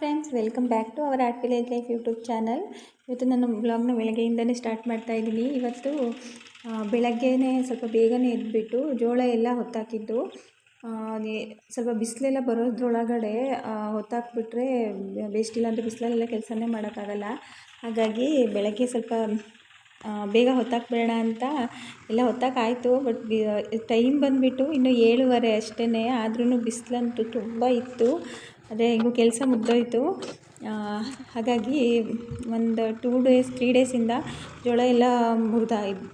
Friends, welcome back to our art village life YouTube channel. ಇವತ್ತು ನನ್ನ ವ್ಲಾಗ್ನ ಬೆಳಗ್ಗೆಯಿಂದನೇ start ಮಾಡ್ತಾ ಇದ್ದೀನಿ. ಇವತ್ತು ಬೆಳಗ್ಗೆನೇ ಸ್ವಲ್ಪ ಬೇಗನೆ ಎದ್ಬಿಟ್ಟು ಜೋಳ ಎಲ್ಲ ಹೊತ್ತಾಕಿದ್ದು. ಸ್ವಲ್ಪ ಬಿಸಿಲೆಲ್ಲ ಬರೋದ್ರೊಳಗಡೆ ಹೊತ್ತಾಕ್ಬಿಟ್ರೆ ಬೇಸ್ಟ್, ಇಲ್ಲ ಅಂದರೆ ಬಿಸಿಲಲ್ಲೆಲ್ಲ ಕೆಲಸನೇ ಮಾಡೋಕ್ಕಾಗಲ್ಲ. ಹಾಗಾಗಿ ಬೆಳಗ್ಗೆ ಸ್ವಲ್ಪ ಬೇಗ ಹೊತ್ತಾಕ್ಬೇಡ ಅಂತ ಎಲ್ಲ ಹೊತ್ತಾಕಾಯಿತು. ಬಟ್ ಟೈಮ್ ಬಂದುಬಿಟ್ಟು ಇನ್ನು 7:15 ಅಷ್ಟೇ. ಆದ್ರೂ ಬಿಸಿಲಂತೂ ತುಂಬ ಇತ್ತು. ಅದೇ ಹಿಂಗೂ ಕೆಲಸ ಮುಗ್ದೋಯ್ತು. ಹಾಗಾಗಿ ಒಂದು 3 ಡೇಸಿಂದ ಜೋಳ ಎಲ್ಲ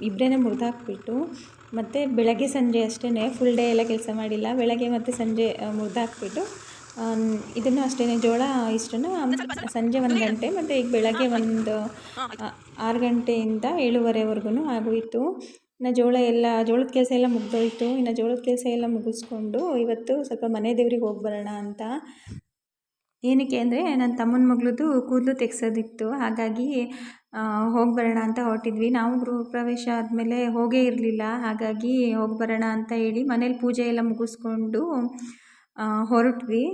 ಇಬ್ಬರೇ ಮುರಿದಾಕ್ಬಿಟ್ಟು, ಮತ್ತು ಬೆಳಗ್ಗೆ ಸಂಜೆ ಅಷ್ಟೇ, ಫುಲ್ ಡೇ ಎಲ್ಲ ಕೆಲಸ ಮಾಡಿಲ್ಲ. ಬೆಳಗ್ಗೆ ಮತ್ತು ಸಂಜೆ ಮುರಿದಾಕ್ಬಿಟ್ಟು ಇದನ್ನು ಅಷ್ಟೇ, ಜೋಳ ಇಷ್ಟನ್ನು ಸಂಜೆ 1 ಗಂಟೆ, ಮತ್ತು ಈಗ ಬೆಳಗ್ಗೆ ಒಂದು 6 ಗಂಟೆಯಿಂದ 7:15ವರೆಗೂ ಆಗೋಯಿತು. ಇನ್ನು ಜೋಳದ ಕೆಲಸ ಎಲ್ಲ ಮುಗ್ದೋಯ್ತು. ಇನ್ನು ಜೋಳದ ಕೆಲಸ ಎಲ್ಲ ಮುಗಿಸ್ಕೊಂಡು ಇವತ್ತು ಸ್ವಲ್ಪ ಮನೆ ದೇವ್ರಿಗೆ ಹೋಗಿ ಬರೋಣ ಅಂತ. ಏನಕ್ಕೆ ಅಂದರೆ ನನ್ನ ತಮ್ಮನ ಮಗಳದ್ದು ಕೂದಲು ತೆಗ್ಸೋದಿತ್ತು. ಹಾಗಾಗಿ ಹೋಗಿ ಬರೋಣ ಅಂತ ಹೊರಟಿದ್ವಿ. ನಾವು ಗೃಹ ಪ್ರವೇಶ ಆದಮೇಲೆ ಹೋಗೇ ಇರಲಿಲ್ಲ. ಹಾಗಾಗಿ ಹೋಗಿ ಬರೋಣ ಅಂತ ಹೇಳಿ ಮನೇಲಿ ಪೂಜೆ ಎಲ್ಲ ಮುಗಿಸ್ಕೊಂಡು ಹೊರಟ್ವಿ.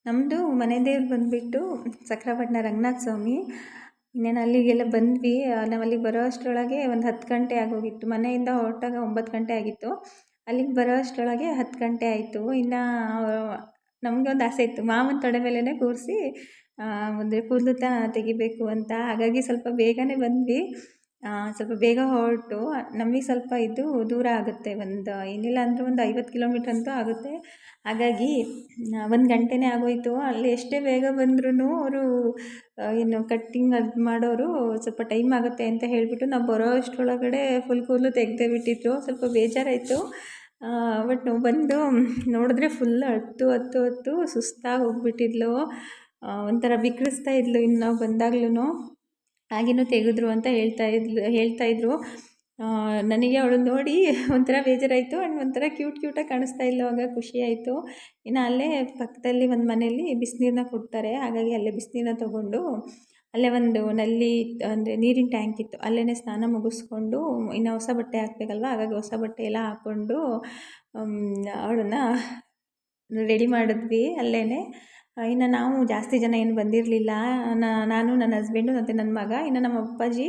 ನಮ್ಮದು ಮನೆ ದೇವ್ರು ಬಂದುಬಿಟ್ಟು ಸಕ್ರಪಟ್ಟಣ ರಂಗನಾಥ ಸ್ವಾಮಿ. ಇನ್ನೇನು ಅಲ್ಲಿಗೆಲ್ಲ ಬಂದ್ವಿ. ನಾವು ಅಲ್ಲಿಗೆ ಬರೋ ಅಷ್ಟರೊಳಗೆ ಒಂದು 10 ಗಂಟೆ ಆಗೋಗಿತ್ತು. ಮನೆಯಿಂದ ಹೊರಟಾಗ 9 ಗಂಟೆ ಆಗಿತ್ತು. ಅಲ್ಲಿಗೆ ಬರೋ ಅಷ್ಟರೊಳಗೆ 10 ಗಂಟೆ ಆಯಿತು. ಇನ್ನು ನಮಗೆ ಒಂದು ಆಸೆ ಇತ್ತು, ಮಾವನ ತೊಡೆ ಮೇಲೇ ಕೂರಿಸಿ ಒಂದು ಕೂದಲು ತೆಗಿಬೇಕು ಅಂತ. ಹಾಗಾಗಿ ಸ್ವಲ್ಪ ಬೇಗನೆ ಬಂದ್ವಿ. ಸ್ವಲ್ಪ ಬೇಗ ಹೊರಟು, ನಮಗೆ ಸ್ವಲ್ಪ ಇದು ದೂರ ಆಗುತ್ತೆ, ಏನಿಲ್ಲ ಅಂದರೆ ಒಂದು 50 ಕಿಲೋಮೀಟ್ರ್ ಅಂತೂ ಆಗುತ್ತೆ. ಹಾಗಾಗಿ 1 ಗಂಟೆನೇ ಆಗೋಯಿತು. ಅಲ್ಲಿ ಎಷ್ಟೇ ಬೇಗ ಬಂದ್ರೂ ಅವರು ಏನು ಕಟ್ಟಿಂಗ್ ಅದು ಮಾಡೋರು ಸ್ವಲ್ಪ ಟೈಮ್ ಆಗುತ್ತೆ ಅಂತ ಹೇಳಿಬಿಟ್ಟು ನಾವು ಬರೋ ಅಷ್ಟರೊಳಗಡೆ ಫುಲ್ ಕೂದಲು ತೆಗೆದೇ ಬಿಟ್ಟಿದ್ರು. ಸ್ವಲ್ಪ ಬೇಜಾರಾಯಿತು. ಬಟ್ ನಾವು ಬಂದು ನೋಡಿದ್ರೆ ಫುಲ್ ಹತ್ತು ಸುಸ್ತಾಗಿ ಹೋಗ್ಬಿಟ್ಟಿದ್ಲು. ಒಂಥರ ಬಿಕ್ಕಳಿಸ್ತಾ ಇದ್ಲು. ಇನ್ನು ನಾವು ಬಂದಾಗ್ಲೂ ಹಾಗೇನೂ ತೆಗೆದ್ರು ಅಂತ ಹೇಳ್ತಾಯಿದ್ರು. ನನಗೆ ಅವಳು ನೋಡಿ ಒಂಥರ ಬೇಜಾರಾಯಿತು. ಆ್ಯಂಡ್ ಒಂಥರ ಕ್ಯೂಟಾಗಿ ಕಾಣಿಸ್ತಾ ಇದ್ಲು. ಆಗ ಖುಷಿ ಆಯಿತು. ಇನ್ನು ಅಲ್ಲೇ ಪಕ್ಕದಲ್ಲಿ ಒಂದು ಮನೆಯಲ್ಲಿ ಬಿಸಿನೀರನ್ನ ಕೊಡ್ತಾರೆ. ಹಾಗಾಗಿ ಅಲ್ಲೇ ಬಿಸಿನೀರನ್ನ ತೊಗೊಂಡು ಅಲ್ಲೇ ಒಂದು ನಲ್ಲಿ ಅಂದರೆ ನೀರಿನ ಟ್ಯಾಂಕ್ ಇತ್ತು, ಅಲ್ಲೇ ಸ್ನಾನ ಮುಗಿಸ್ಕೊಂಡು ಇನ್ನು ಹೊಸ ಬಟ್ಟೆ ಹಾಕಬೇಕಲ್ವ, ಹಾಗಾಗಿ ಹೊಸ ಬಟ್ಟೆ ಎಲ್ಲ ಹಾಕ್ಕೊಂಡು ಅವಳನ್ನು ರೆಡಿ ಮಾಡಿದ್ವಿ ಅಲ್ಲೇ. ಇನ್ನು ನಾವು ಜಾಸ್ತಿ ಜನ ಏನು ಬಂದಿರಲಿಲ್ಲ. ನಾನು, ನನ್ನ ಹಸ್ಬೆಂಡು ಮತ್ತು ನನ್ನ ಮಗ, ಇನ್ನು ನಮ್ಮ ಅಪ್ಪಾಜಿ,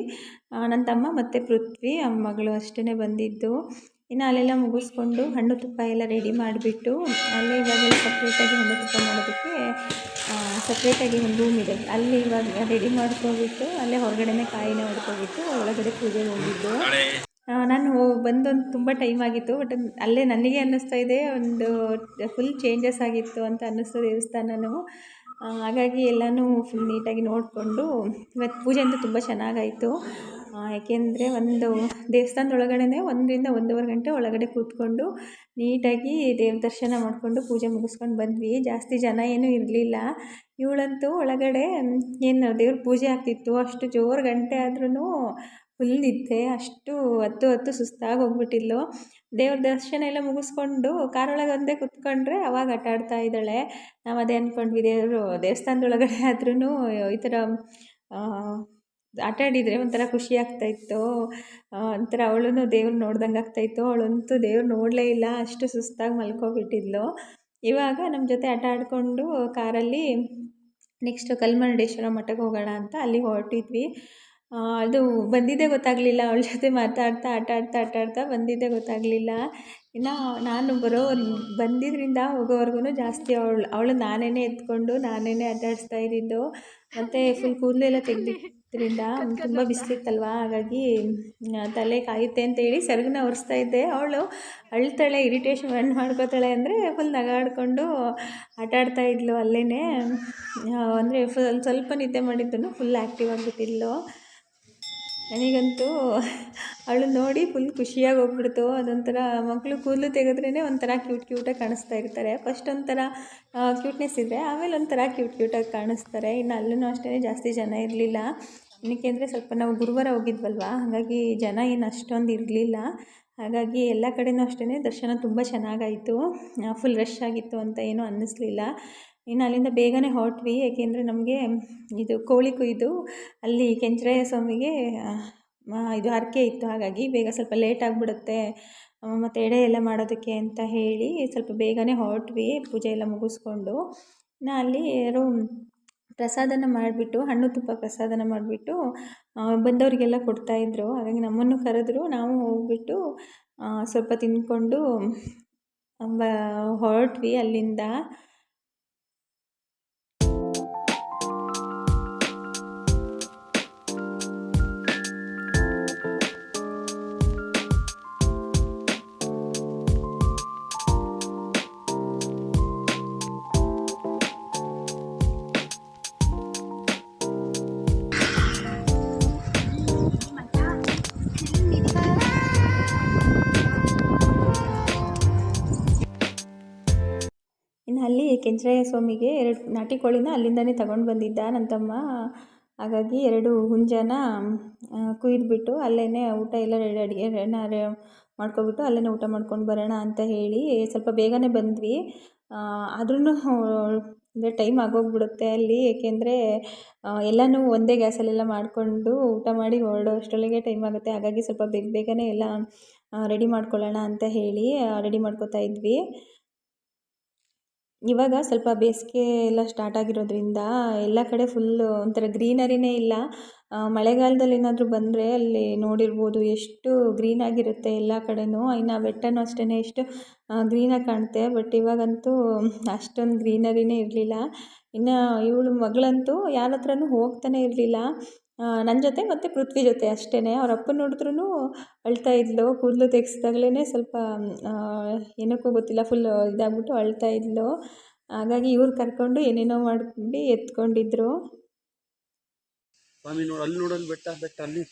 ನನ್ನ ತಮ್ಮ ಮತ್ತು ಪೃಥ್ವಿ ಮಗಳು ಅಷ್ಟೇ ಬಂದಿದ್ದು. ಇನ್ನು ಅಲ್ಲೆಲ್ಲ ಮುಗಿಸ್ಕೊಂಡು ಹಣ್ಣು ತುಪ್ಪ ಎಲ್ಲ ರೆಡಿ ಮಾಡಿಬಿಟ್ಟು ಅಲ್ಲೇ ಇವಾಗೆಲ್ಲ ಸಪ್ರೇಟಾಗಿ ಹಣ್ಣು ತುಪ್ಪ ಮಾಡೋದಕ್ಕೆ ಸಪ್ರೇಟಾಗಿ ಒಂದು ರೂಮ್ ಇದೆ, ಅಲ್ಲಿ ಇವಾಗ ರೆಡಿ ಮಾಡ್ಕೊಬಿಟ್ಟು ಅಲ್ಲೇ ಹೊರಗಡೆನೇ ಕಾಯಿನ ಹೊಡ್ಕೊಬಿಟ್ಟು ಒಳಗಡೆ ಪೂಜೆಗೆ ಹೋಗಿದ್ದು. ನಾನು ಬಂದೊಂದು ತುಂಬ ಟೈಮ್ ಆಗಿತ್ತು. ಬಟ್ ಅಲ್ಲೇ ನನಗೆ ಅನ್ನಿಸ್ತಾ ಇದೆ ಒಂದು ಫುಲ್ ಚೇಂಜಸ್ ಆಗಿತ್ತು ಅಂತ ಅನ್ನಿಸ್ತು ದೇವಸ್ಥಾನವೂ. ಹಾಗಾಗಿ ಎಲ್ಲನೂ ಫುಲ್ ನೀಟಾಗಿ ನೋಡಿಕೊಂಡು ಇವತ್ತು ಪೂಜೆ ಅಂತೂ ತುಂಬ ಚೆನ್ನಾಗಾಯಿತು. ಯಾಕೆಂದರೆ ಒಂದು ದೇವಸ್ಥಾನದೊಳಗಡೆ 1 ರಿಂದ 1:15 ಗಂಟೆ ಒಳಗಡೆ ಕೂತ್ಕೊಂಡು ನೀಟಾಗಿ ದೇವ್ರ ದರ್ಶನ ಮಾಡಿಕೊಂಡು ಪೂಜೆ ಮುಗಿಸ್ಕೊಂಡು ಬಂದ್ವಿ. ಜಾಸ್ತಿ ಜನ ಏನೂ ಇರಲಿಲ್ಲ. ಇವಳಂತೂ ಒಳಗಡೆ ಏನು ದೇವ್ರ ಪೂಜೆ ಆಗ್ತಿತ್ತು, ಅಷ್ಟು ಜೋರು ಗಂಟೆ ಆದ್ರೂ ಫುಲ್ ನಿದ್ದೆ, ಅಷ್ಟು ಹತ್ತು ಸುಸ್ತಾಗಿ ಹೋಗ್ಬಿಟ್ಟಿದ್ಲು. ದೇವ್ರ ದರ್ಶನ ಎಲ್ಲ ಮುಗಿಸ್ಕೊಂಡು ಕಾರೊಳಗೆ ಒಂದೇ ಕುತ್ಕೊಂಡ್ರೆ ಅವಾಗ ಆಟ ಆಡ್ತಾ ಇದ್ದಾಳೆ. ನಾವು ಅದೇ ಅಂದ್ಕೊಂಡ್ವಿ, ದೇವಸ್ಥಾನದೊಳಗಡೆ ಆದ್ರೂ ಈ ಥರ ಆಟ ಆಡಿದರೆ ಒಂಥರ ಖುಷಿ ಆಗ್ತಾಯಿತ್ತು. ಒಂಥರ ಅವಳೂ ದೇವ್ರು ನೋಡ್ದಂಗೆ ಆಗ್ತಾಯಿತ್ತು. ಅವಳಂತೂ ದೇವ್ರು ನೋಡಲೇ ಇಲ್ಲ, ಅಷ್ಟು ಸುಸ್ತಾಗಿ ಮಲ್ಕೊಬಿಟ್ಟಿದ್ಲು. ಇವಾಗ ನಮ್ಮ ಜೊತೆ ಆಟ ಆಡಿಕೊಂಡು ಕಾರಲ್ಲಿ ನೆಕ್ಸ್ಟ್ ಕಲ್ಮರುಡೇಶ್ವರ ಮಠಕ್ಕೆ ಹೋಗೋಣ ಅಂತ ಅಲ್ಲಿಗೆ ಹೊರಟಿದ್ವಿ. ಅದು ಬಂದಿದ್ದೇ ಗೊತ್ತಾಗಲಿಲ್ಲ. ಅವಳ ಜೊತೆ ಮಾತಾಡ್ತಾ ಆಟ ಆಡ್ತಾ ಬಂದಿದ್ದೇ ಗೊತ್ತಾಗಲಿಲ್ಲ. ಇನ್ನು ನಾನು ಬಂದಿದ್ದರಿಂದ ಹೋಗೋವರೆಗೂ ಜಾಸ್ತಿ ಅವಳು ನಾನೇ ಎತ್ಕೊಂಡು ನಾನೇ ಆಟ ಆಡಿಸ್ತಾ ಇದ್ದಿದ್ದು. ಮತ್ತು ಫುಲ್ ಕೂದಲೆಲ್ಲ ತೆಗೆದಿದ್ದರಿಂದ ತುಂಬ ಬಿಸಿಲಿತ್ತಲ್ವ, ಹಾಗಾಗಿ ತಲೆ ಕಾಯುತ್ತೆ ಅಂತೇಳಿ ಸೆರಗನ್ನ ಒರೆಸ್ತಾ ಇದ್ದೆ. ಅವಳು ಅಳ್ತಾಳೆ, ಇರಿಟೇಷನ್ ಮಾಡ್ಕೋತಾಳೆ ಅಂದರೆ ಫುಲ್ ನಗಾಡಿಕೊಂಡು ಆಟ ಆಡ್ತಾ ಇದ್ಲು ಅಲ್ಲೇ. ಅಂದರೆ ಸ್ವಲ್ಪ ನಿದ್ದೆ ಮಾಡಿದ್ದನು ಫುಲ್ ಆ್ಯಕ್ಟಿವ್ ಆಗಿಬಿಟ್ಟಿದ್ಲು. ನನಗಂತೂ ಅವಳು ನೋಡಿ ಫುಲ್ ಖುಷಿಯಾಗಿ ಹೋಗ್ಬಿಡ್ತು. ಅದೊಂಥರ ಮಕ್ಕಳು ಕೂದಲು ತೆಗೆದ್ರೇ ಒಂಥರ ಕ್ಯೂಟಾಗಿ ಕಾಣಿಸ್ತಾ ಇರ್ತಾರೆ. ಫಸ್ಟ್ ಒಂಥರ ಕ್ಯೂಟ್ನೆಸ್ ಇದೆ, ಆಮೇಲೆ ಒಂಥರ ಕ್ಯೂಟಾಗಿ ಕಾಣಿಸ್ತಾರೆ. ಇನ್ನು ಅಲ್ಲೂ ಅಷ್ಟೇ ಜಾಸ್ತಿ ಜನ ಇರಲಿಲ್ಲ. ಏನಕ್ಕೆ ಅಂದರೆ ಸ್ವಲ್ಪ ನಾವು ಗುರುವಾರ ಹೋಗಿದ್ವಲ್ವ, ಹಾಗಾಗಿ ಜನ ಏನು ಅಷ್ಟೊಂದು ಇರಲಿಲ್ಲ. ಹಾಗಾಗಿ ಎಲ್ಲ ಕಡೆಯೂ ಅಷ್ಟೇ ದರ್ಶನ ತುಂಬ ಚೆನ್ನಾಗಾಯಿತು. ಫುಲ್ ರಶ್ ಆಗಿತ್ತು ಅಂತ ಏನೂ ಅನ್ನಿಸ್ಲಿಲ್ಲ. ಇನ್ನು ಅಲ್ಲಿಂದ ಬೇಗನೆ ಹೊರಟ್ವಿ, ಏಕೆಂದರೆ ನಮಗೆ ಇದು ಕೋಳಿ ಕೊಯ್ದು ಅಲ್ಲಿ ಕೆಂಚರಾಯ ಸ್ವಾಮಿಗೆ ಇದು ಹರಕೆ ಇತ್ತು. ಹಾಗಾಗಿ ಬೇಗ ಸ್ವಲ್ಪ ಲೇಟ್ ಆಗಿಬಿಡುತ್ತೆ ಮತ್ತು ಎಡೆ ಎಲ್ಲ ಮಾಡೋದಕ್ಕೆ ಅಂತ ಹೇಳಿ ಸ್ವಲ್ಪ ಬೇಗನೆ ಹೊರಟ್ವಿ, ಪೂಜೆ ಎಲ್ಲ ಮುಗಿಸ್ಕೊಂಡು. ಇನ್ನು ಅಲ್ಲಿ ಯಾರೋ ಪ್ರಸಾದನ ಮಾಡಿಬಿಟ್ಟು, ಹಣ್ಣು ತುಪ್ಪ ಪ್ರಸಾದನ ಮಾಡಿಬಿಟ್ಟು ಬಂದವರಿಗೆಲ್ಲ ಕೊಡ್ತಾಯಿದ್ರು. ಹಾಗಾಗಿ ನಮ್ಮನ್ನು ಕರೆದ್ರು, ನಾವು ಹೋಗ್ಬಿಟ್ಟು ಸ್ವಲ್ಪ ತಿಂದ್ಕೊಂಡು ಹೊರಟ್ವಿ ಅಲ್ಲಿಂದ. ಇನ್ನು ಅಲ್ಲಿ ಕೆಂಚರಾಯ ಸ್ವಾಮಿಗೆ 2 ನಾಟಿ ಕೋಳಿನ ಅಲ್ಲಿಂದನೇ ತಗೊಂಡು ಬಂದಿದ್ದ ನನ್ನ ತಮ್ಮ. ಹಾಗಾಗಿ 2 ಹುಂಜನ ಕುಯ್ದುಬಿಟ್ಟು ಅಲ್ಲೇ ಊಟ ಎಲ್ಲ ಅಡುಗೆನ ಮಾಡ್ಕೊಬಿಟ್ಟು ಅಲ್ಲೇ ಊಟ ಮಾಡ್ಕೊಂಡು ಬರೋಣ ಅಂತ ಹೇಳಿ ಸ್ವಲ್ಪ ಬೇಗನೆ ಬಂದ್ವಿ. ಆದ್ರೂ ಅಂದರೆ ಟೈಮ್ ಆಗೋಗ್ಬಿಡುತ್ತೆ ಅಲ್ಲಿ, ಏಕೆಂದರೆ ಎಲ್ಲನೂ ಒಂದೇ ಗ್ಯಾಸಲ್ಲೆಲ್ಲ ಮಾಡಿಕೊಂಡು ಊಟ ಮಾಡಿ ಹೊರಡೋ ಅಷ್ಟರೊಳಗೆ ಟೈಮ್ ಆಗುತ್ತೆ. ಹಾಗಾಗಿ ಸ್ವಲ್ಪ ಬೇಗನೆ ಎಲ್ಲ ರೆಡಿ ಮಾಡ್ಕೊಳ್ಳೋಣ ಅಂತ ಹೇಳಿ ರೆಡಿ ಮಾಡ್ಕೊತಾ ಇದ್ವಿ. ಇವಾಗ ಸ್ವಲ್ಪ ಬೇಸಿಗೆ ಎಲ್ಲ ಸ್ಟಾರ್ಟ್ ಆಗಿರೋದ್ರಿಂದ ಎಲ್ಲ ಕಡೆ ಫುಲ್ಲು ಒಂಥರ ಗ್ರೀನರಿನೇ ಇಲ್ಲ. ಮಳೆಗಾಲದಲ್ಲಿ ಏನಾದರೂ ಬಂದರೆ ಅಲ್ಲಿ ನೋಡಿರ್ಬೋದು ಎಷ್ಟು ಗ್ರೀನಾಗಿರುತ್ತೆ ಎಲ್ಲ ಕಡೆಯೂ. ಇನ್ನು ಬೆಟ್ಟನೂ ಅಷ್ಟೇ ಎಷ್ಟು ಗ್ರೀನಾಗಿ ಕಾಣುತ್ತೆ. ಬಟ್ ಇವಾಗಂತೂ ಅಷ್ಟೊಂದು ಗ್ರೀನರಿನೇ ಇರಲಿಲ್ಲ. ಇನ್ನು ಇವಳು ಮಗಳಂತೂ ಯಾರ ಹತ್ರನೂ ಹೋಗ್ತಾನೆ ಇರಲಿಲ್ಲ. ನನ್ನ ಜೊತೆ ಮತ್ತು ಪೃಥ್ವಿ ಜೊತೆ ಅಷ್ಟೇ. ಅವ್ರ ಅಪ್ಪನ ನೋಡಿದ್ರೂ ಅಳ್ತಾ ಇದ್ಲು. ಕೂದಲು ತೆಗೆಸ್ದಾಗ್ಲೇ ಸ್ವಲ್ಪ ಏನಕ್ಕೂ ಗೊತ್ತಿಲ್ಲ ಫುಲ್ ಇದಾಗ್ಬಿಟ್ಟು ಅಳ್ತಾ ಇದ್ಲು. ಹಾಗಾಗಿ ಇವ್ರು ಕರ್ಕೊಂಡು ಏನೇನೋ ಮಾಡ್ಕೊಂಡು ಎತ್ಕೊಂಡಿದ್ರು. ಸ್ವಾಮಿ ನೋಡಿ ಅಲ್ಲಿ ನೋಡಲ್ಲಿ ಬೆಟ್ಟ ಅಲ್ಲಿ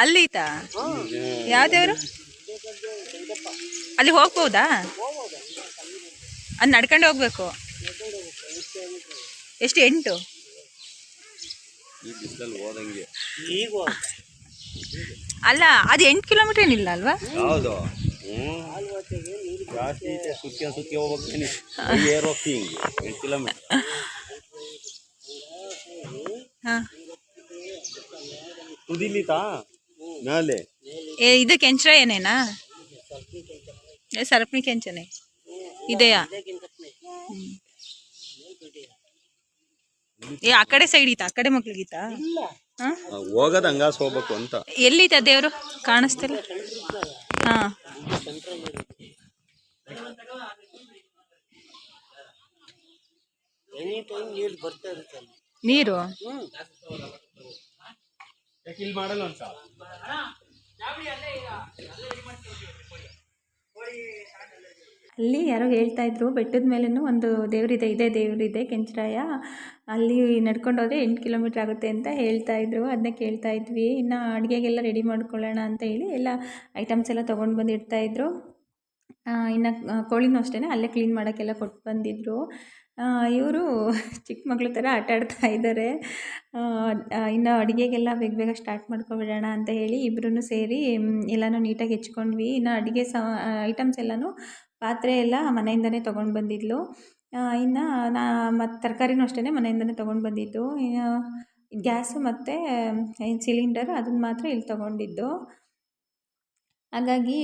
ಅಲ್ಲಿ ಐತಾ? ಯಾವ ದೇವರು? ಅಲ್ಲಿ ಹೋಗ್ಬೋದಾ? ಅದು ನಡ್ಕೊಂಡು ಹೋಗ್ಬೇಕು. ಎಷ್ಟು 8? ಅಲ್ಲ ಅದು 8 ಕಿಲೋಮೀಟರ್ ಏನಿಲ್ಲ ಅಲ್ವಾ? ಹೌದು. ಜಾಸ್ತಿ ಸುತ್ತಿ ಹೋಗ್ತೀನಿ 8 ಕಿಲೋಮೀಟರ್. ತುದಿಲಿತಾ ಮೇಲೆ ಇದು ಕೆಂಚರಾಯನೇನಾ? ಸರಪಣಿ ಕೆಂಚನೆ ಇದೆಯಾ? ಆ ಕಡೆ ಸೈಡ್ ಈತ, ಆ ಕಡೆ ಮಕ್ಳಿಗೀತಾ? ಹೋಗೋದು ಹಂಗಾಸ್ ಹೋಗ್ಬೇಕು ಅಂತ. ಎಲ್ಲಿತ ದೇವರು ಕಾಣಿಸ್ತಿಲ್ಲ? ಹಾ, ನೀರು ಅಲ್ಲಿ ಯಾರೋ ಹೇಳ್ತಾಯಿದ್ರು, ಬೆಟ್ಟದ ಮೇಲೂ ಒಂದು ದೇವರಿದೆ, ಇದೇ ದೇವರಿದೆ ಕೆಂಚರಾಯ, ಅಲ್ಲಿ ನಡ್ಕೊಂಡು ಹೋದರೆ 8 ಕಿಲೋಮೀಟ್ರ್ ಆಗುತ್ತೆ ಅಂತ ಹೇಳ್ತಾಯಿದ್ರು. ಅದನ್ನೇ ಕೇಳ್ತಾ ಇದ್ವಿ. ಇನ್ನು ಅಡುಗೆಗೆಲ್ಲ ರೆಡಿ ಮಾಡ್ಕೊಳ್ಳೋಣ ಅಂತ ಹೇಳಿ ಎಲ್ಲ ಐಟಮ್ಸ್ ಎಲ್ಲ ತೊಗೊಂಡು ಬಂದು ಇಡ್ತಾಯಿದ್ರು. ಇನ್ನು ಕೋಳಿನೂ ಅಷ್ಟೇ ಅಲ್ಲೇ ಕ್ಲೀನ್ ಮಾಡೋಕ್ಕೆಲ್ಲ ಕೊಟ್ಟು ಬಂದಿದ್ದರು. ಇವರು ಚಿಕ್ಕ ಮಕ್ಳ ಥರ ಆಟ ಆಡ್ತಾ ಇದ್ದಾರೆ. ಇನ್ನು ಅಡುಗೆಗೆಲ್ಲ ಬೇಗ ಸ್ಟಾರ್ಟ್ ಮಾಡ್ಕೊಬಿಡೋಣ ಅಂತ ಹೇಳಿ ಇಬ್ಬರೂ ಸೇರಿ ಎಲ್ಲನೂ ನೀಟಾಗಿ ಹೆಚ್ಕೊಂಡ್ವಿ. ಇನ್ನು ಅಡುಗೆ ಐಟಮ್ಸ್ ಎಲ್ಲನೂ ಪಾತ್ರೆ ಎಲ್ಲ ಮನೆಯಿಂದನೇ ತೊಗೊಂಡು ಬಂದಿದ್ಲು. ಇನ್ನು ಮತ್ತು ತರಕಾರಿನೂ ಅಷ್ಟೇ ಮನೆಯಿಂದನೇ ತೊಗೊಂಡು ಬಂದಿದ್ದು. ಗ್ಯಾಸು ಮತ್ತು ಸಿಲಿಂಡರ್ ಅದನ್ನು ಮಾತ್ರ ಇಲ್ಲಿ ತೊಗೊಂಡಿದ್ದು. ಹಾಗಾಗಿ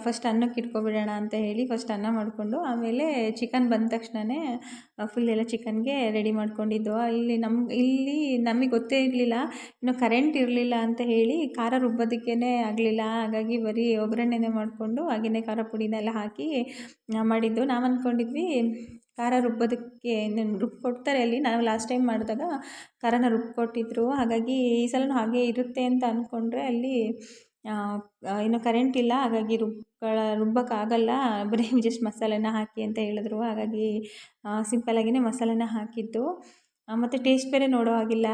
ಫಸ್ಟ್ ಅನ್ನಕ್ಕೆ ಇಟ್ಕೊಬಿಡೋಣ ಅಂತ ಹೇಳಿ ಫಸ್ಟ್ ಅನ್ನ ಮಾಡಿಕೊಂಡು ಆಮೇಲೆ ಚಿಕನ್ ಬಂದ ತಕ್ಷಣವೇ ಫುಲ್ ಎಲ್ಲ ಚಿಕನ್ಗೆ ರೆಡಿ ಮಾಡ್ಕೊಂಡಿದ್ದು. ಇಲ್ಲಿ ನಮಗೆ ಗೊತ್ತೇ ಇರಲಿಲ್ಲ, ಇನ್ನು ಕರೆಂಟ್ ಇರಲಿಲ್ಲ ಅಂತ ಹೇಳಿ ಖಾರ ರುಬ್ಬೋದಕ್ಕೇ ಆಗಲಿಲ್ಲ. ಹಾಗಾಗಿ ಬರೀ ಒಗ್ಗರಣೆನೇ ಮಾಡಿಕೊಂಡು ಹಾಗೆಯೇ ಖಾರ ಪುಡಿನೆಲ್ಲ ಹಾಕಿ ಮಾಡಿದ್ದು. ನಾವು ಅಂದ್ಕೊಂಡಿದ್ವಿ ಖಾರ ರುಬ್ಬೋದಕ್ಕೆ ರುಬ್ಕೊಡ್ತಾರೆ ಅಲ್ಲಿ. ನಾವು ಲಾಸ್ಟ್ ಟೈಮ್ ಮಾಡಿದಾಗ ಖಾರನ ರುಬ್ಕೊಟ್ಟಿದ್ರು. ಹಾಗಾಗಿ ಈ ಸಲವೂ ಹಾಗೆ ಇರುತ್ತೆ ಅಂತ ಅಂದ್ಕೊಂಡ್ರೆ ಅಲ್ಲಿ ಇನ್ನು ಕರೆಂಟ್ ಇಲ್ಲ. ಹಾಗಾಗಿ ರುಬ್ಬೋಕ್ಕಾಗಲ್ಲ, ಬರೀ ಜಸ್ಟ್ ಮಸಾಲೆನ ಹಾಕಿ ಅಂತ ಹೇಳಿದ್ರು. ಹಾಗಾಗಿ ಸಿಂಪಲ್ಲಾಗಿಯೇ ಮಸಾಲೆನ ಹಾಕಿದ್ದು. ಮತ್ತು ಟೇಸ್ಟ್ ಬೇರೆ ನೋಡೋ ಹಾಗಿಲ್ಲ.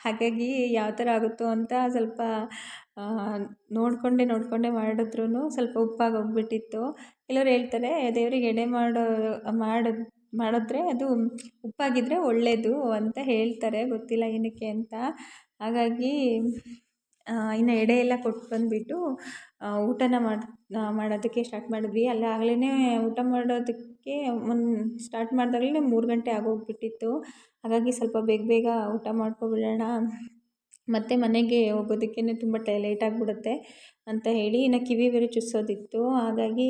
ಹಾಗಾಗಿ ಯಾವ ಥರ ಆಗುತ್ತೋ ಅಂತ ಸ್ವಲ್ಪ ನೋಡಿಕೊಂಡೇ ಮಾಡಿದ್ರೂ ಸ್ವಲ್ಪ ಉಪ್ಪಾಗಿ ಹೋಗ್ಬಿಟ್ಟಿತ್ತು. ಕೆಲವ್ರು ಹೇಳ್ತಾರೆ ದೇವರಿಗೆ ಎಡೆ ಮಾಡಿದ್ರೆ ಅದು ಉಪ್ಪಾಗಿದ್ದರೆ ಒಳ್ಳೆಯದು ಅಂತ ಹೇಳ್ತಾರೆ, ಗೊತ್ತಿಲ್ಲ ಏನಕ್ಕೆ ಅಂತ. ಹಾಗಾಗಿ ಇನ್ನು ಎಡೆ ಎಲ್ಲ ಕೊಟ್ಟು ಬಂದುಬಿಟ್ಟು ಊಟನ ಮಾಡೋದಕ್ಕೆ ಸ್ಟಾರ್ಟ್ ಮಾಡಿದ್ವಿ. ಆಗಲೇ ಊಟ ಮಾಡೋದಕ್ಕೆ ಸ್ಟಾರ್ಟ್ ಮಾಡಿದಾಗಲೇ 3 ಗಂಟೆ ಆಗೋಗ್ಬಿಟ್ಟಿತ್ತು. ಹಾಗಾಗಿ ಸ್ವಲ್ಪ ಬೇಗ ಊಟ ಮಾಡ್ಕೊಬಿಡೋಣ, ಮತ್ತು ಮನೆಗೆ ಹೋಗೋದಕ್ಕೇ ತುಂಬ ಲೇಟ್ ಆಗಿಬಿಡುತ್ತೆ ಅಂತ ಹೇಳಿ ಇನ್ನು ಕಿವಿ ಬೇರೆ ಚುಚ್ಚೋದಿತ್ತು. ಹಾಗಾಗಿ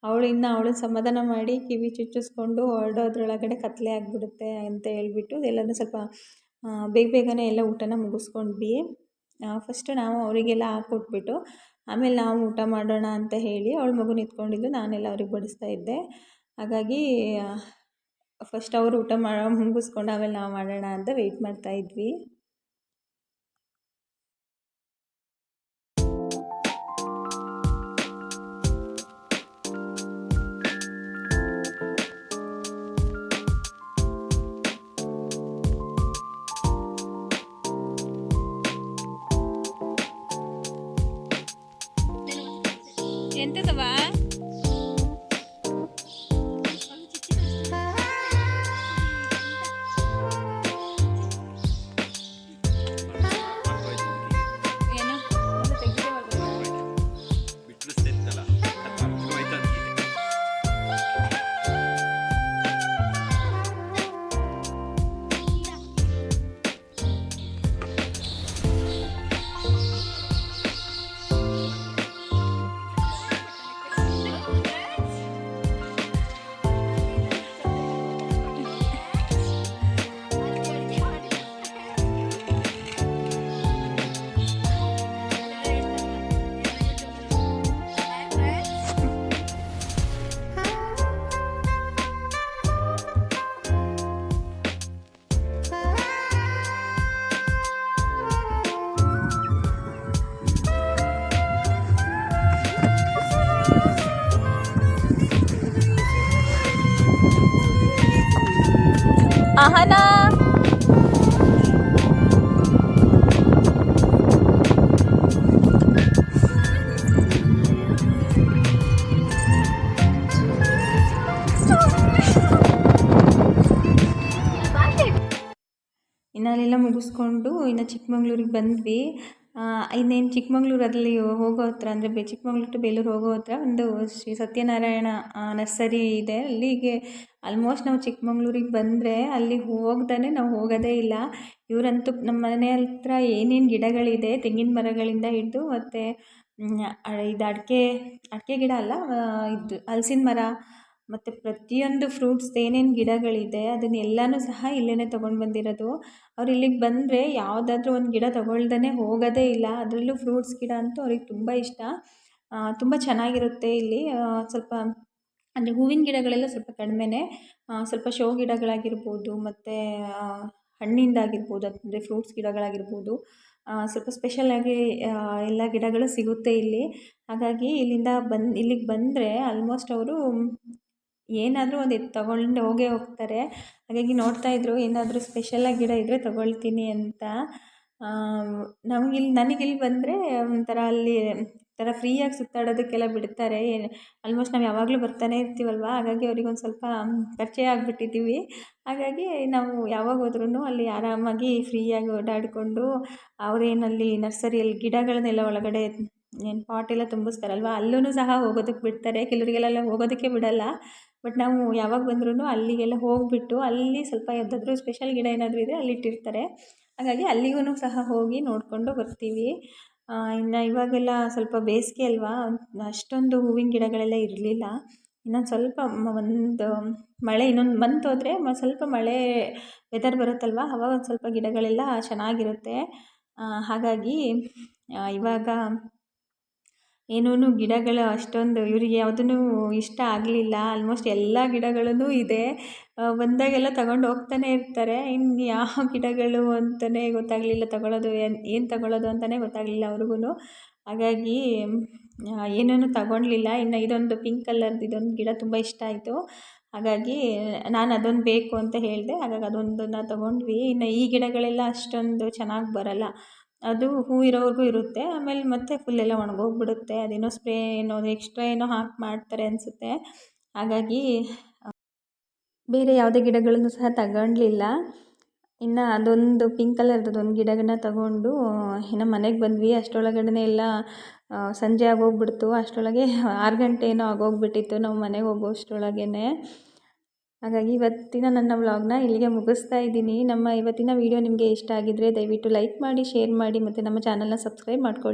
ಅವಳನ್ನ ಸಮಾಧಾನ ಮಾಡಿ ಕಿವಿ ಚುಚ್ಚಿಸ್ಕೊಂಡು ಹೊರಡೋದ್ರೊಳಗಡೆ ಕತ್ತಲೆ ಆಗಿಬಿಡುತ್ತೆ ಅಂತ ಹೇಳ್ಬಿಟ್ಟು ಎಲ್ಲನೂ ಸ್ವಲ್ಪ ಬೇಗನೆ ಎಲ್ಲ ಊಟನ ಮುಗಿಸ್ಕೊಂಡ್ವಿ. ಫಸ್ಟು ನಾವು ಅವರಿಗೆಲ್ಲ ಹಾಕ್ಕೊಟ್ಬಿಟ್ಟು ಆಮೇಲೆ ನಾವು ಊಟ ಮಾಡೋಣ ಅಂತ ಹೇಳಿ ಅವಳ ಮಗುನ ಎತ್ಕೊಂಡಿದ್ದು, ನಾನೆಲ್ಲ ಅವ್ರಿಗೆ ಬಡಿಸ್ತಾ ಇದ್ದೆ. ಹಾಗಾಗಿ ಫಸ್ಟ್ ಅವರು ಊಟ ಮುಗಿಸ್ಕೊಂಡು ಆಮೇಲೆ ನಾವು ಮಾಡೋಣ ಅಂತ ವೆಯ್ಟ್ ಮಾಡ್ತಾಯಿದ್ವಿ. ಎಂತದವಾ ಏನು ಅಹನಾ ಇನ್ನಲ್ಲೆಲ್ಲ ಮುಗಿಸ್ಕೊಂಡು ಇನ್ನು ಚಿಕ್ಕಮಂಗ್ಳೂರಿಗೆ ಬಂದ್ವಿ. ಇನ್ನೇನು ಚಿಕ್ಕಮಂಗ್ಳೂರಲ್ಲಿ ಹೋಗೋ ಹತ್ರ ಅಂದರೆ ಚಿಕ್ಕಮಂಗ್ಳೂರು ಟು ಬೇಲೂರು ಹೋಗೋ ಹತ್ರ ಒಂದು ಶ್ರೀ ಸತ್ಯನಾರಾಯಣ ನರ್ಸರಿ ಇದೆ. ಅಲ್ಲಿಗೆ ಆಲ್ಮೋಸ್ಟ್ ನಾವು ಚಿಕ್ಕಮಂಗ್ಳೂರಿಗೆ ಬಂದರೆ ಅಲ್ಲಿ ಹೋಗ್ದೇ ನಾವು ಹೋಗೋದೇ ಇಲ್ಲ. ಇವರಂತೂ ನಮ್ಮ ಮನೆ ಹತ್ರ ಏನೇನು ಗಿಡಗಳಿದೆ, ತೆಂಗಿನ ಮರಗಳಿಂದ ಹಿಡಿದು ಮತ್ತು ಇದು ಅಡಿಕೆ ಗಿಡ ಅಲ್ಲ, ಇದು ಹಲಸಿನ ಮರ ಮತ್ತು ಪ್ರತಿಯೊಂದು ಫ್ರೂಟ್ಸ್ದು ಏನೇನು ಗಿಡಗಳಿದೆ ಅದನ್ನೆಲ್ಲನೂ ಸಹ ಇಲ್ಲೇ ತೊಗೊಂಡು ಬಂದಿರೋದು. ಅವ್ರು ಇಲ್ಲಿಗೆ ಬಂದರೆ ಯಾವುದಾದ್ರೂ ಒಂದು ಗಿಡ ತೊಗೊಳ್ದೇ ಹೋಗೋದೇ ಇಲ್ಲ. ಅದರಲ್ಲೂ ಫ್ರೂಟ್ಸ್ ಗಿಡ ಅಂತೂ ಅವ್ರಿಗೆ ತುಂಬ ಇಷ್ಟ. ತುಂಬ ಚೆನ್ನಾಗಿರುತ್ತೆ ಇಲ್ಲಿ. ಸ್ವಲ್ಪ ಅಂದರೆ ಹೂವಿನ ಗಿಡಗಳೆಲ್ಲ ಸ್ವಲ್ಪ ಕಡಿಮೆನೇ, ಸ್ವಲ್ಪ ಶೋ ಗಿಡಗಳಾಗಿರ್ಬೋದು ಮತ್ತು ಹಣ್ಣಿಂದಾಗಿರ್ಬೋದು, ಅಂದರೆ ಫ್ರೂಟ್ಸ್ ಗಿಡಗಳಾಗಿರ್ಬೋದು, ಸ್ವಲ್ಪ ಸ್ಪೆಷಲಾಗಿ ಎಲ್ಲ ಗಿಡಗಳು ಸಿಗುತ್ತೆ ಇಲ್ಲಿ. ಹಾಗಾಗಿ ಇಲ್ಲಿಗೆ ಬಂದರೆ ಆಲ್ಮೋಸ್ಟ್ ಅವರು ಏನಾದರೂ ಒಂದು ತೊಗೊಂಡು ಹೋಗ್ತಾರೆ. ಹಾಗಾಗಿ ನೋಡ್ತಾಯಿದ್ರು ಏನಾದರೂ ಸ್ಪೆಷಲಾಗಿ ಗಿಡ ಇದ್ದರೆ ತೊಗೊಳ್ತೀನಿ ಅಂತ. ನನಗಿಲ್ಲಿ ಬಂದರೆ ಒಂಥರ ಅಲ್ಲಿ ಥರ ಫ್ರೀಯಾಗಿ ಸುತ್ತಾಡೋದಕ್ಕೆಲ್ಲ ಬಿಡ್ತಾರೆ. ಆಲ್ಮೋಸ್ಟ್ ನಾವು ಯಾವಾಗಲೂ ಬರ್ತಾನೆ ಇರ್ತೀವಲ್ವ, ಹಾಗಾಗಿ ಅವ್ರಿಗೊಂದು ಸ್ವಲ್ಪ ಪರಿಚಯ ಆಗಿಬಿಟ್ಟಿದ್ದೀವಿ. ಹಾಗಾಗಿ ನಾವು ಯಾವಾಗ ಹೋದ್ರೂ ಅಲ್ಲಿ ಆರಾಮಾಗಿ ಫ್ರೀಯಾಗಿ ಓಡಾಡಿಕೊಂಡು ಅವರೇನಲ್ಲಿ ನರ್ಸರಿಯಲ್ಲಿ ಗಿಡಗಳನ್ನೆಲ್ಲ ಒಳಗಡೆ ಪಾಟೆಲ್ಲ ತುಂಬಿಸ್ತಾರಲ್ವ, ಅಲ್ಲೂ ಸಹ ಹೋಗೋದಕ್ಕೆ ಬಿಡ್ತಾರೆ. ಕೆಲವರಿಗೆಲ್ಲ ಹೋಗೋದಕ್ಕೆ ಬಿಡಲ್ಲ, ಬಟ್ ನಾವು ಯಾವಾಗ ಬಂದ್ರೂ ಅಲ್ಲಿಗೆಲ್ಲ ಹೋಗಿಬಿಟ್ಟು ಅಲ್ಲಿ ಸ್ವಲ್ಪ ಯಾವುದಾದ್ರೂ ಸ್ಪೆಷಲ್ ಗಿಡ ಏನಾದರೂ ಇದ್ದರೆ ಅಲ್ಲಿ ಇಟ್ಟಿರ್ತಾರೆ. ಹಾಗಾಗಿ ಅಲ್ಲಿಗೂ ಸಹ ಹೋಗಿ ನೋಡಿಕೊಂಡು ಬರ್ತೀವಿ. ಇನ್ನು ಇವಾಗೆಲ್ಲ ಸ್ವಲ್ಪ ಬೇಸಿಗೆ ಅಲ್ವಾ, ಅಷ್ಟೊಂದು ಹೂವಿನ ಗಿಡಗಳೆಲ್ಲ ಇರಲಿಲ್ಲ. ಇನ್ನೊಂದು ಸ್ವಲ್ಪ ಒಂದು ಮಳೆ ಇನ್ನೊಂದು ಮಂತ್ ಹೋದರೆ ಸ್ವಲ್ಪ ಮಳೆ ವೆದರ್ ಬರುತ್ತಲ್ವ, ಆವಾಗ ಒಂದು ಸ್ವಲ್ಪ ಗಿಡಗಳೆಲ್ಲ ಚೆನ್ನಾಗಿರುತ್ತೆ. ಹಾಗಾಗಿ ಇವಾಗ ಏನೂ ಗಿಡಗಳು ಅಷ್ಟೊಂದು ಇವರಿಗೆ ಯಾವುದೂ ಇಷ್ಟ ಆಗಲಿಲ್ಲ. ಆಲ್ಮೋಸ್ಟ್ ಎಲ್ಲ ಗಿಡಗಳೂ ಇದೆ. ಬಂದಾಗೆಲ್ಲ ತಗೊಂಡು ಹೋಗ್ತಾನೆ ಇರ್ತಾರೆ. ಇನ್ನು ಯಾವ ಗಿಡಗಳು ಅಂತಲೇ ಗೊತ್ತಾಗಲಿಲ್ಲ, ತಗೊಳ್ಳೋದು ಏನು ತಗೊಳ್ಳೋದು ಅಂತಲೇ ಗೊತ್ತಾಗಲಿಲ್ಲ ಅವ್ರಿಗೂ. ಹಾಗಾಗಿ ಏನೂ ತಗೊಳ್ಲಿಲ್ಲ. ಇನ್ನು ಇದೊಂದು ಪಿಂಕ್ ಕಲರ್ದು ಇದೊಂದು ಗಿಡ ತುಂಬ ಇಷ್ಟ ಆಯಿತು. ಹಾಗಾಗಿ ನಾನು ಅದೊಂದು ಬೇಕು ಅಂತ ಹೇಳಿದೆ. ಹಾಗಾಗಿ ಅದೊಂದನ್ನು ತೊಗೊಂಡ್ವಿ. ಇನ್ನು ಈ ಗಿಡಗಳೆಲ್ಲ ಅಷ್ಟೊಂದು ಚೆನ್ನಾಗಿ ಬರೋಲ್ಲ. ಅದು ಹೂ ಇರೋವರೆಗೂ ಇರುತ್ತೆ, ಆಮೇಲೆ ಮತ್ತೆ ಫುಲ್ಲೆಲ್ಲ ಒಣಗೋಗ್ಬಿಡುತ್ತೆ. ಅದೇನೋ ಸ್ಪ್ರೇ ಏನೋ ಎಕ್ಸ್ಟ್ರಾ ಏನೋ ಹಾಕಿ ಮಾಡ್ತಾರೆ ಅನಿಸುತ್ತೆ. ಹಾಗಾಗಿ ಬೇರೆ ಯಾವುದೇ ಗಿಡಗಳನ್ನು ಸಹ ತಗೊಂಡ್ಲಿಲ್ಲ. ಇನ್ನು ಅದೊಂದು ಪಿಂಕ್ ಕಲರ್ದು ಒಂದು ಗಿಡನ ತಗೊಂಡು ಇನ್ನು ಮನೆಗೆ ಬಂದ್ವಿ. ಅಷ್ಟರೊಳಗಡೆ ಎಲ್ಲ ಸಂಜೆ ಆಗೋಗ್ಬಿಡ್ತು. ಅಷ್ಟರೊಳಗೆ 6 ಗಂಟೆ ಏನೋ ಆಗೋಗ್ಬಿಟ್ಟಿತ್ತು ನಾವು ಮನೆಗೆ ಹೋಗೋಷ್ಟರೊಳಗೇ. ಹಾಗಾಗಿ ಇವತ್ತಿನ ನನ್ನ ವ್ಲಾಗ್ನ ಇಲ್ಲಿಗೆ ಮುಗಿಸ್ತಾ ಇದ್ದೀನಿ. ನಮ್ಮ ಇವತ್ತಿನ ವೀಡಿಯೋ ನಿಮಗೆ ಇಷ್ಟ ಆಗಿದ್ದರೆ ದಯವಿಟ್ಟು ಲೈಕ್ ಮಾಡಿ, ಶೇರ್ ಮಾಡಿ ಮತ್ತು ನಮ್ಮ ಚಾನಲ್ನ ಸಬ್ಸ್ಕ್ರೈಬ್ ಮಾಡ್ಕೊಳ್ಳಿ.